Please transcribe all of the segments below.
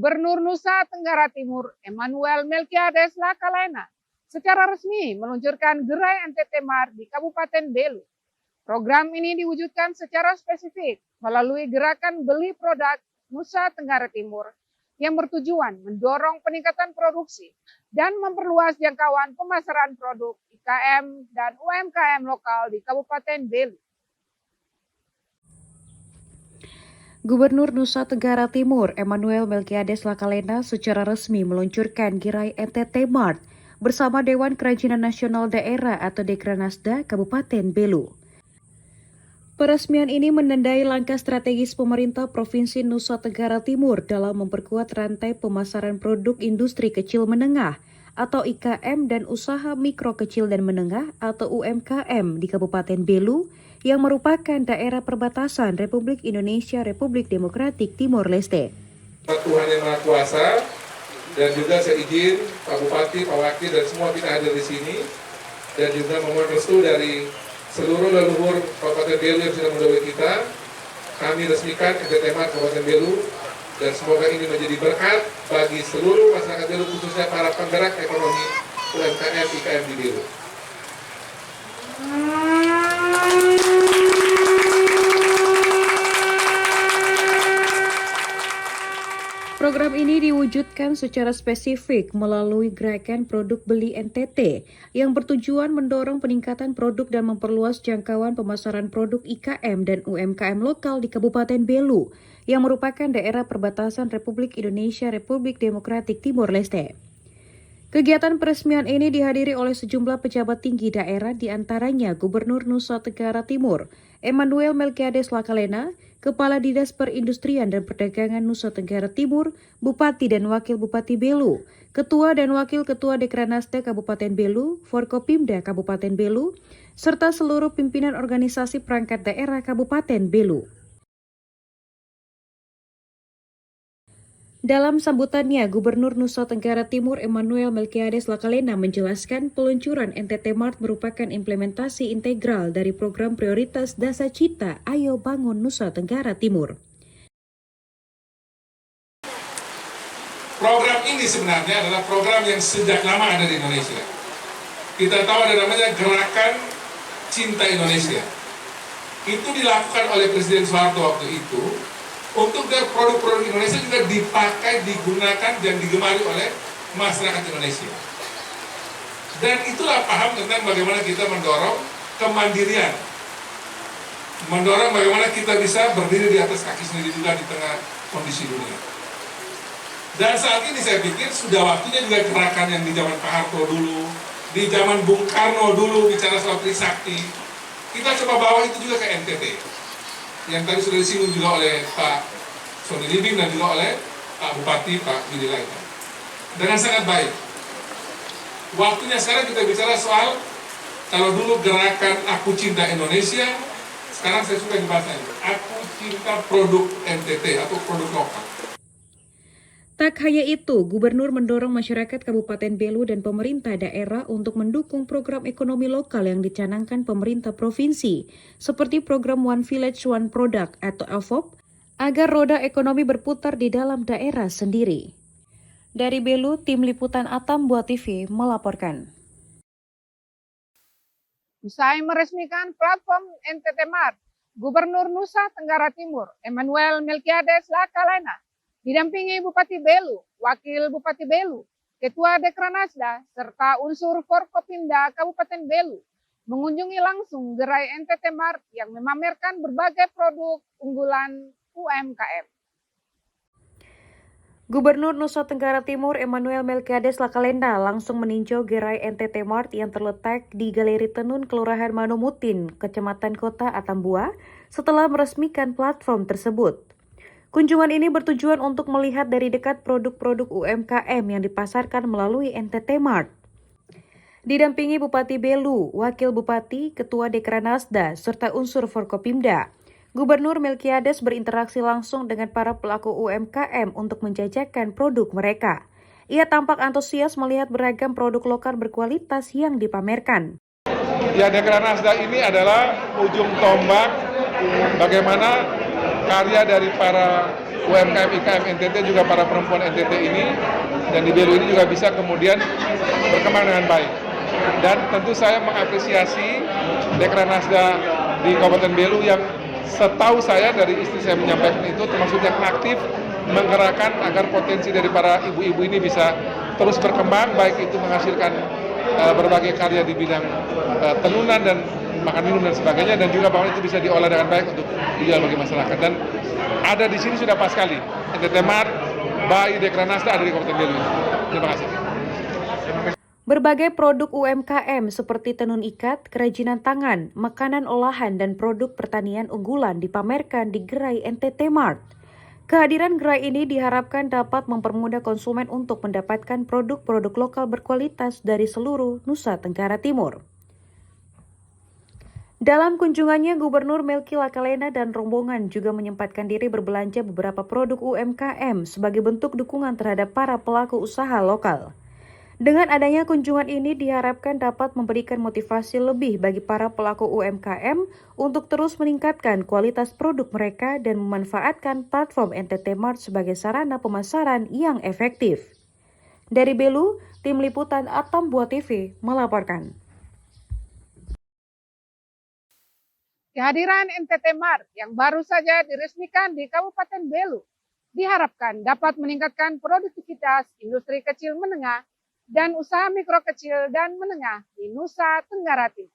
Gubernur Nusa Tenggara Timur Emmanuel Melkiades Lakalena secara resmi meluncurkan gerai NTT Mart di Kabupaten Belu. Program ini diwujudkan secara spesifik melalui gerakan beli produk Nusa Tenggara Timur yang bertujuan mendorong peningkatan produksi dan memperluas jangkauan pemasaran produk IKM dan UMKM lokal di Kabupaten Belu. Gubernur Nusa Tenggara Timur Emmanuel Melkiades Lakalena secara resmi meluncurkan gerai NTT Mart bersama Dewan Kerajinan Nasional Daerah atau Dekranasda Kabupaten Belu. Peresmian ini menandai langkah strategis pemerintah Provinsi Nusa Tenggara Timur dalam memperkuat rantai pemasaran produk industri kecil menengah atau IKM dan usaha mikro kecil dan menengah atau UMKM di Kabupaten Belu yang merupakan daerah perbatasan Republik Indonesia Republik Demokratik Timor Leste. Tuhan Yang Maha Kuasa, dan juga saya izin Pak Bupati, Pak Wakil dan semua kita hadir di sini, dan juga memohon restu dari seluruh leluhur Kabupaten Belu yang sudah mendahului kita. Kami resmikan NTT Mart Kabupaten Belu, dan semoga ini menjadi berkat bagi seluruh masyarakat Belu, khususnya para penggerak ekonomi UMKM IKM di Belu. Program ini diwujudkan secara spesifik melalui gerakan produk beli NTT yang bertujuan mendorong peningkatan produk dan memperluas jangkauan pemasaran produk IKM dan UMKM lokal di Kabupaten Belu yang merupakan daerah perbatasan Republik Indonesia Republik Demokratik Timor Leste. Kegiatan peresmian ini dihadiri oleh sejumlah pejabat tinggi daerah, diantaranya Gubernur Nusa Tenggara Timur Emmanuel Melkiades Lakalena, Kepala Dinas Perindustrian dan Perdagangan Nusa Tenggara Timur, Bupati dan Wakil Bupati Belu, Ketua dan Wakil Ketua Dekranasda Kabupaten Belu, Forkopimda Kabupaten Belu, serta seluruh pimpinan organisasi perangkat daerah Kabupaten Belu. Dalam sambutannya, Gubernur Nusa Tenggara Timur Emmanuel Melkiades Lakalena menjelaskan peluncuran NTT Mart merupakan implementasi integral dari program prioritas Dasa Cita Ayo Bangun Nusa Tenggara Timur. Program ini sebenarnya adalah program yang sejak lama ada di Indonesia. Kita tahu ada namanya Gerakan Cinta Indonesia. Itu dilakukan oleh Presiden Soeharto waktu itu, untuk produk-produk Indonesia juga dipakai, digunakan, dan digemari oleh masyarakat Indonesia. Dan itulah paham tentang bagaimana kita mendorong kemandirian. Mendorong bagaimana kita bisa berdiri di atas kaki sendiri juga di tengah kondisi dunia. Dan saat ini saya pikir sudah waktunya juga gerakan yang di zaman Pak Harto dulu, di zaman Bung Karno dulu bicara soal Trisakti, kita coba bawa itu juga ke NTT. Yang tadi sudah disinggung juga oleh Pak Sony Libing dan juga oleh Pak Bupati, Pak Willy Laita. Dengan sangat baik. Waktunya sekarang kita bicara soal, kalau dulu gerakan Aku Cinta Indonesia, sekarang saya suka dibahas itu. Aku Cinta Produk NTT atau produk lokal. Tak hanya itu, Gubernur mendorong masyarakat Kabupaten Belu dan pemerintah daerah untuk mendukung program ekonomi lokal yang dicanangkan pemerintah provinsi, seperti program One Village One Product atau OVOP, agar roda ekonomi berputar di dalam daerah sendiri. Dari Belu, Tim Liputan Atambua TV melaporkan. Usai meresmikan platform NTT Mart, Gubernur Nusa Tenggara Timur Emmanuel Melkiades Lakalena didampingi Bupati Belu, Wakil Bupati Belu, Ketua Dekranasda, serta unsur Forkopimda Kabupaten Belu mengunjungi langsung gerai NTT Mart yang memamerkan berbagai produk unggulan UMKM. Gubernur Nusa Tenggara Timur Emmanuel Melkiades Lakalena langsung meninjau gerai NTT Mart yang terletak di Galeri Tenun Kelurahan Manumutin, Kecamatan Kota Atambua, setelah meresmikan platform tersebut. Kunjungan ini bertujuan untuk melihat dari dekat produk-produk UMKM yang dipasarkan melalui NTT Mart. Didampingi Bupati Belu, Wakil Bupati, Ketua Dekranasda, serta unsur Forkopimda, Gubernur Melkiades berinteraksi langsung dengan para pelaku UMKM untuk menjajakan produk mereka. Ia tampak antusias melihat beragam produk lokal berkualitas yang dipamerkan. Ya, Dekranasda ini adalah ujung tombak bagaimana karya dari para UMKM IKM NTT juga para perempuan NTT ini dan di Belu ini juga bisa kemudian berkembang dengan baik. Dan tentu saya mengapresiasi Dekranasda di Kabupaten Belu yang setahu saya dari istri saya menyampaikan itu termasuk yang aktif menggerakkan agar potensi dari para ibu-ibu ini bisa terus berkembang, baik itu menghasilkan berbagai karya di bidang tenunan dan makan minum dan sebagainya, dan juga bahwa itu bisa diolah dengan baik untuk dijual bagi masyarakat. Dan ada di sini sudah pas sekali NTT Mart by Dekranasda ada di Kabupaten Belu. Terima kasih. Berbagai produk UMKM seperti tenun ikat, kerajinan tangan, makanan olahan, dan produk pertanian unggulan dipamerkan di gerai NTT Mart. Kehadiran gerai ini diharapkan dapat mempermudah konsumen untuk mendapatkan produk-produk lokal berkualitas dari seluruh Nusa Tenggara Timur. Dalam kunjungannya, Gubernur Melki Lakalena dan rombongan juga menyempatkan diri berbelanja beberapa produk UMKM sebagai bentuk dukungan terhadap para pelaku usaha lokal. Dengan adanya kunjungan ini diharapkan dapat memberikan motivasi lebih bagi para pelaku UMKM untuk terus meningkatkan kualitas produk mereka dan memanfaatkan platform NTT Mart sebagai sarana pemasaran yang efektif. Dari Belu, Tim Liputan Atambua TV melaporkan. Kehadiran NTT Mart yang baru saja diresmikan di Kabupaten Belu diharapkan dapat meningkatkan produktivitas industri kecil menengah dan usaha mikro kecil dan menengah di Nusa Tenggara Timur.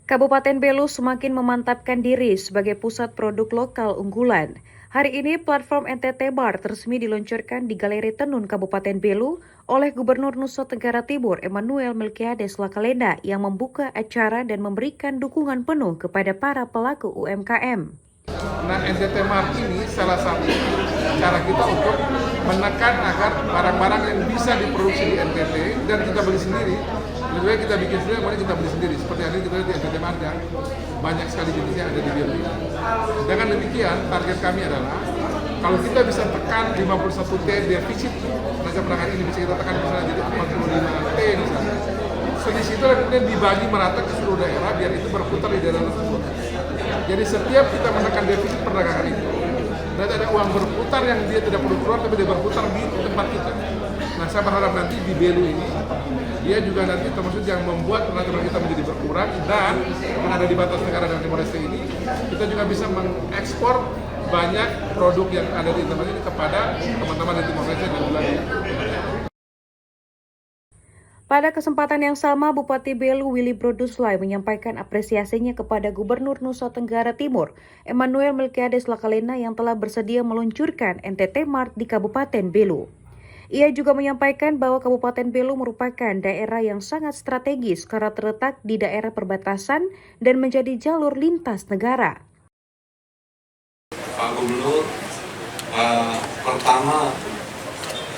Kabupaten Belu semakin memantapkan diri sebagai pusat produk lokal unggulan. Hari ini platform NTT Mart resmi diluncurkan di Galeri Tenun Kabupaten Belu oleh Gubernur Nusa Tenggara Timur Emmanuel Melkiades Lakalena yang membuka acara dan memberikan dukungan penuh kepada para pelaku UMKM. Nah, NTT Mart ini salah satu cara kita untuk menekan agar barang-barang yang bisa diproduksi di NTT dan kita beli sendiri, lebih baik kita bikin sendiri, kemudian kita beli sendiri. Seperti hari ini kita lihat di NTT Mart yang banyak sekali jenisnya ada di Belu. Dengan demikian, target kami adalah kalau kita bisa tekan 51 T defisit neraca perdagangan ini, bisa kita tekan misalnya jadi 45 T misalnya. Selisih itu kemudian dibagi merata ke seluruh daerah biar itu berputar di daerah tersebut. Jadi setiap kita menekan defisit perdagangan itu, berarti ada uang berputar yang dia tidak perlu keluar, tapi dia berputar di tempat kita. Nah, saya berharap nanti di Belu ini, dia juga nanti termasuk yang membuat neraca perdagangan kita menjadi berkurang, dan yang ada di batas negara dan Timor Leste ini, kita juga bisa mengekspor banyak produk yang ada di tempat ini kepada teman-teman di Timor Leste dan juga di Pada kesempatan yang sama, Bupati Belu Willy Broduslai menyampaikan apresiasinya kepada Gubernur Nusa Tenggara Timur, Emmanuel Melkiades Lakalena yang telah bersedia meluncurkan NTT Mart di Kabupaten Belu. Ia juga menyampaikan bahwa Kabupaten Belu merupakan daerah yang sangat strategis karena terletak di daerah perbatasan dan menjadi jalur lintas negara. Pak Gubernur, pertama,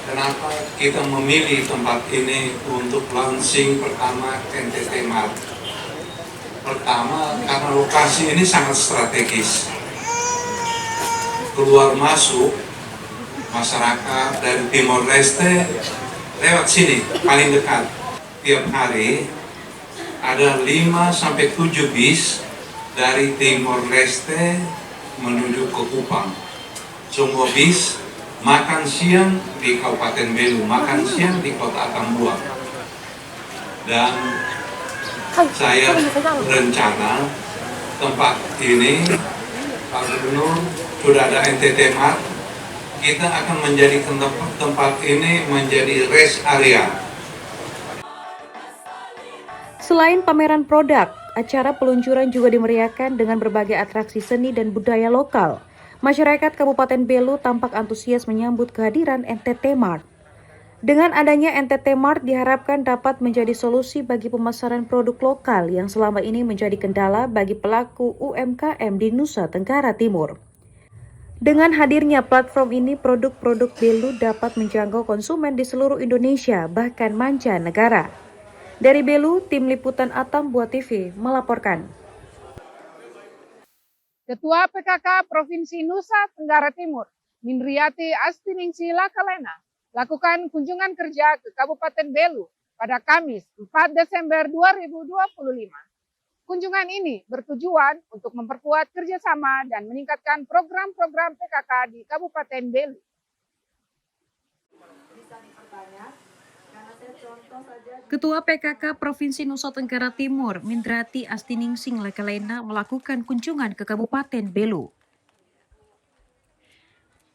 kenapa kita memilih tempat ini untuk launching pertama NTT Mart? Pertama, karena lokasi ini sangat strategis. Keluar masuk masyarakat dari Timor Leste lewat sini, paling dekat. Tiap hari ada 5-7 bis dari Timor Leste menuju ke Kupang. Semua bis makan siang di Kabupaten Belu, makan siang di Kota Atambua. Dan saya rencana tempat ini, Pak Gubernur, sudah ada NTT Mart, kita akan menjadi tempat ini menjadi rest area. Selain pameran produk, acara peluncuran juga dimeriahkan dengan berbagai atraksi seni dan budaya lokal. Masyarakat Kabupaten Belu tampak antusias menyambut kehadiran NTT Mart. Dengan adanya NTT Mart diharapkan dapat menjadi solusi bagi pemasaran produk lokal yang selama ini menjadi kendala bagi pelaku UMKM di Nusa Tenggara Timur. Dengan hadirnya platform ini, produk-produk Belu dapat menjangkau konsumen di seluruh Indonesia, bahkan mancanegara. Dari Belu, Tim Liputan Atambua TV melaporkan. Ketua PKK Provinsi Nusa Tenggara Timur, Mindriati Astiningsi Lakalena, lakukan kunjungan kerja ke Kabupaten Belu pada Kamis 4 Desember 2025. Kunjungan ini bertujuan untuk memperkuat kerjasama dan meningkatkan program-program PKK di Kabupaten Belu. Ketua PKK Provinsi Nusa Tenggara Timur, Mindrati Astiningsih Lekalena melakukan kunjungan ke Kabupaten Belu.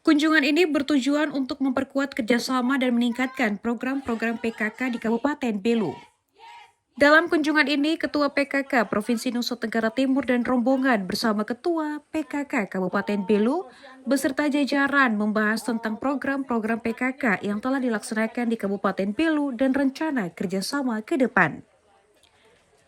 Kunjungan ini bertujuan untuk memperkuat kerjasama dan meningkatkan program-program PKK di Kabupaten Belu. Dalam kunjungan ini, Ketua PKK Provinsi Nusa Tenggara Timur dan rombongan bersama Ketua PKK Kabupaten Belu beserta jajaran membahas tentang program-program PKK yang telah dilaksanakan di Kabupaten Belu dan rencana kerjasama ke depan.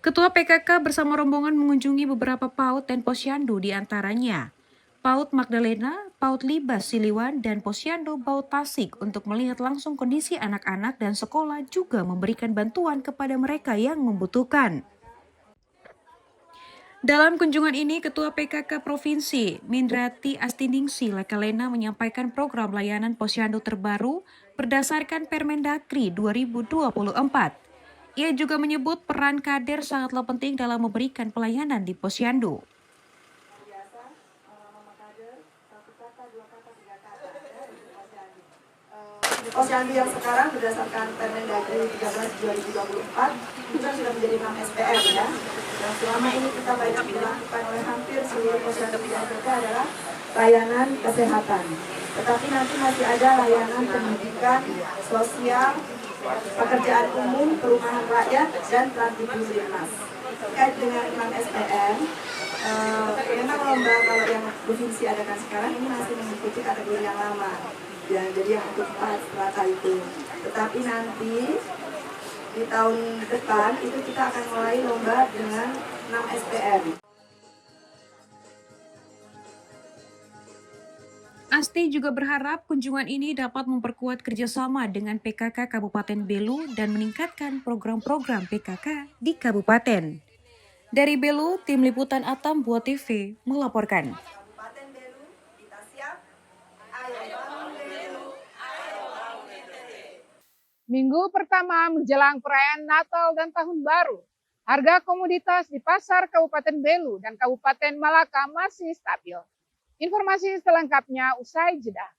Ketua PKK bersama rombongan mengunjungi beberapa PAUD dan posyandu di antaranya PAUD Magdalena, PAUD Libas Siliwan, dan Posyandu Baut Tasik untuk melihat langsung kondisi anak-anak dan sekolah juga memberikan bantuan kepada mereka yang membutuhkan. Dalam kunjungan ini, Ketua PKK Provinsi, Mindrati Astiningsih Lekalena menyampaikan program layanan posyandu terbaru berdasarkan Permendagri 2024. Ia juga menyebut peran kader sangatlah penting dalam memberikan pelayanan di posyandu. Posyandu yang sekarang berdasarkan Permendagri 13/2024 itu kan sudah menjadi 6 SPM ya. Dan selama ini kita banyak dilakukan oleh hampir seluruh posyandu yang ada adalah layanan kesehatan. Tetapi nanti masih ada layanan pendidikan, sosial, pekerjaan umum, perumahan rakyat, dan Trantibusrimas. Terkait dengan 6 SPM, memang lomba kalau yang provinsi adakan sekarang ini masih mengikuti kategori yang lama. Ya, jadi yang untuk 4 strata itu. Tetapi nanti di tahun depan itu kita akan mulai lomba dengan 6 SPM. Asti juga berharap kunjungan ini dapat memperkuat kerjasama dengan PKK Kabupaten Belu dan meningkatkan program-program PKK di kabupaten. Dari Belu, Tim Liputan Atam Buat TV melaporkan. Kabupaten Belu, kita siap. Ayo bangun Belu. Minggu pertama menjelang perayaan Natal dan Tahun Baru, harga komoditas di pasar Kabupaten Belu dan Kabupaten Malaka masih stabil. Informasi selengkapnya usai jeda.